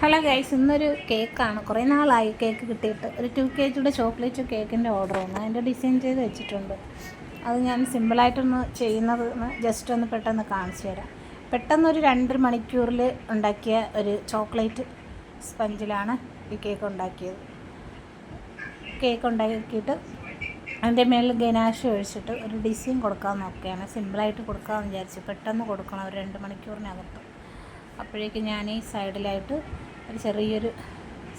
Hello guys, ഇന്നൊരു കേക്കാണ്. കുറേ നാളായി കേക്ക് കിട്ടിയിട്ട്. ഒരു 2 kg ചോക്ലേറ്റ് കേക്കിൻ്റെ ഓർഡർ വന്നു. അതിൻ്റെ ഡിസൈൻ ചെയ്ത് വെച്ചിട്ടുണ്ട്. അത് ഞാൻ സിമ്പിളായിട്ടൊന്ന് ചെയ്യുന്നത് ജസ്റ്റ് ഒന്ന് പെട്ടെന്ന് കാണിച്ചു തരാം. പെട്ടെന്നൊരു 2 മണിക്കൂറിൽ ഉണ്ടാക്കിയ ഒരു ചോക്ലേറ്റ് സ്പഞ്ചിലാണ് ഈ കേക്ക് ഉണ്ടാക്കിയത്. കേക്ക് ഉണ്ടാക്കിയിട്ട് അതിൻ്റെ മേളിൽ ഗനാഷ് ഒഴിച്ചിട്ട് ഒരു ഡിസൈൻ കൊടുക്കാൻ നോക്കുകയാണ്. സിമ്പിളായിട്ട് കൊടുക്കാമെന്ന് വിചാരിച്ചു. പെട്ടെന്ന് കൊടുക്കണം, ഒരു 2 മണിക്കൂറിനകത്ത്. അപ്പോഴേക്കും ഞാൻ ഈ സൈഡിലായിട്ട് ഒരു ചെറിയൊരു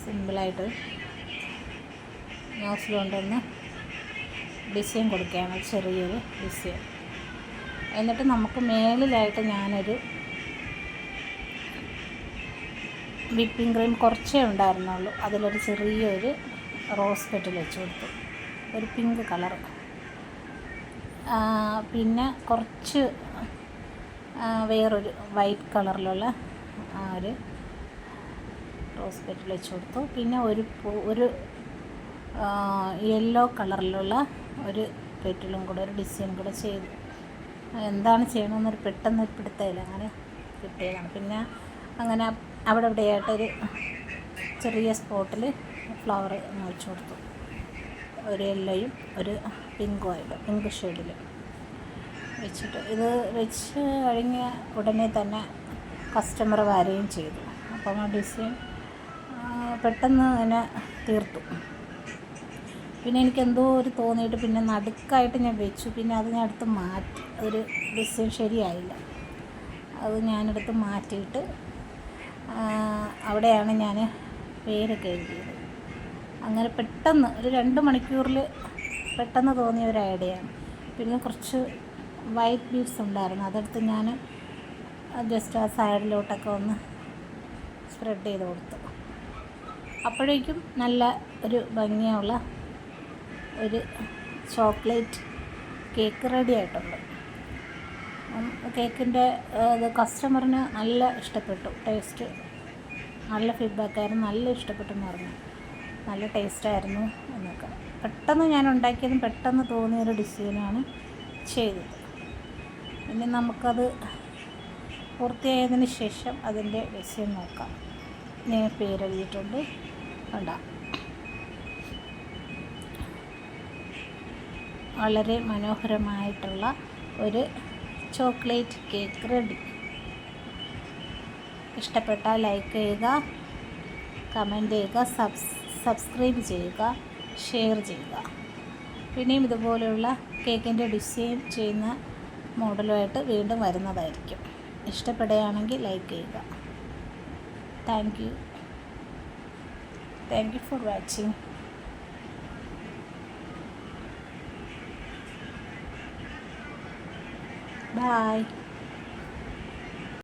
സിമ്പിളായിട്ട് നോസിൽ കൊണ്ടൊന്ന് ഡിസൈൻ കൊടുക്കുകയാണ്, ചെറിയൊരു ഡിസൈൻ. എന്നിട്ട് നമുക്ക് മേളിലായിട്ട് ഞാനൊരു വിപ്പിംഗ് ക്രീം കുറച്ചേ ഉണ്ടായിരുന്നുള്ളൂ, അതിലൊരു ചെറിയൊരു റോസ് പെറ്റൽ വെച്ച് കൊടുത്തു, ഒരു പിങ്ക് കളർ. പിന്നെ കുറച്ച് വേറൊരു വൈറ്റ് കളറിലുള്ള ഒരു റോസ് പെറ്റൽ വെച്ച് കൊടുത്തു. പിന്നെ ഒരു യെല്ലോ കളറിലുള്ള ഒരു പെറ്റലും കൂടെ, ഒരു ഡിസൈൻ കൂടെ ചെയ്തു. എന്താണ് ചെയ്യണമെന്നൊരു പെട്ടെന്ന് പിടുത്തമില്ല, അങ്ങനെ കിട്ടിയതാണ്. പിന്നെ അങ്ങനെ അവിടെ ഇവിടെയായിട്ടൊരു ചെറിയ സ്പോട്ടിൽ ഫ്ലവർ വെച്ച് കൊടുത്തു, ഒരു യെല്ലോയും ഒരു പിങ്കുമായിട്ട്, പിങ്ക് ഷെയ്ഡിൽ വെച്ചിട്ട്. ഇത് വെച്ച് കഴിഞ്ഞ ഉടനെ തന്നെ കസ്റ്റമർ വരികയും ചെയ്തു. അപ്പം ആ ഡിസൈൻ പെട്ടെന്ന് തന്നെ തീർത്തു. പിന്നെ എനിക്കെന്തോ ഒരു തോന്നിയിട്ട് പിന്നെ നടുക്കായിട്ട് ഞാൻ വെച്ചു. പിന്നെ അത് ഞാൻ എടുത്ത് മാറ്റി, ഒരു ഡിസൈൻ ശരിയായില്ല. അത് ഞാനെടുത്ത് മാറ്റിയിട്ട് അവിടെയാണ് ഞാൻ പേരൊക്കെ എഴുതിയത്. അങ്ങനെ പെട്ടെന്ന് ഒരു 2 മണിക്കൂറിൽ പെട്ടെന്ന് തോന്നിയ ഒരു ഐഡിയയാണ്. പിന്നെ കുറച്ച് വൈറ്റ് ബീഡ്സ് ഉണ്ടായിരുന്നു, അതെടുത്ത് ഞാൻ ജസ്റ്റ് ആ സൈഡിലോട്ടൊക്കെ ഒന്ന് സ്പ്രെഡ് ചെയ്ത് കൊടുത്തു. അപ്പോഴേക്കും നല്ല ഒരു ഭംഗിയുള്ള ഒരു ചോക്ലേറ്റ് കേക്ക് റെഡി ആയിട്ടുണ്ട്. കേക്കിൻ്റെ കസ്റ്റമറിന് നല്ല ഇഷ്ടപ്പെട്ടു. ടേസ്റ്റ് നല്ല ഫീഡ്ബാക്കായിരുന്നു, നല്ല ഇഷ്ടപ്പെട്ടെന്ന് പറഞ്ഞു, നല്ല ടേസ്റ്റായിരുന്നു എന്നൊക്കെ. പെട്ടെന്ന് ഞാൻ ഉണ്ടാക്കിയതും പെട്ടെന്ന് തോന്നിയൊരു ഡിസൈനാണ് ചെയ്തത്. ഇനി നമുക്കത് പൂർത്തിയായതിന് ശേഷം അതിൻ്റെ ഡിസൈൻ നോക്കാം. ഞാൻ പേരെഴുതിയിട്ടുണ്ട്, കണ്ട വളരെ മനോഹരമായിട്ടുള്ള ഒരു ചോക്ലേറ്റ് കേക്ക് റെഡി. ഇഷ്ടപ്പെട്ടാൽ ലൈക്ക് ചെയ്യുക, കമൻറ്റ് ചെയ്യുക, സബ്സ്ക്രൈബ് ചെയ്യുക, ഷെയർ ചെയ്യുക. പിന്നെയും ഇതുപോലെയുള്ള കേക്കിൻ്റെ ഡിസൈൻ ചെയ്യുന്ന മോഡലുമായിട്ട് വീണ്ടും വരുന്നതായിരിക്കും. ഇഷ്ടപ്പെടുകയാണെങ്കിൽ ലൈക്ക് ചെയ്യുക. Thank you for watching. Bye.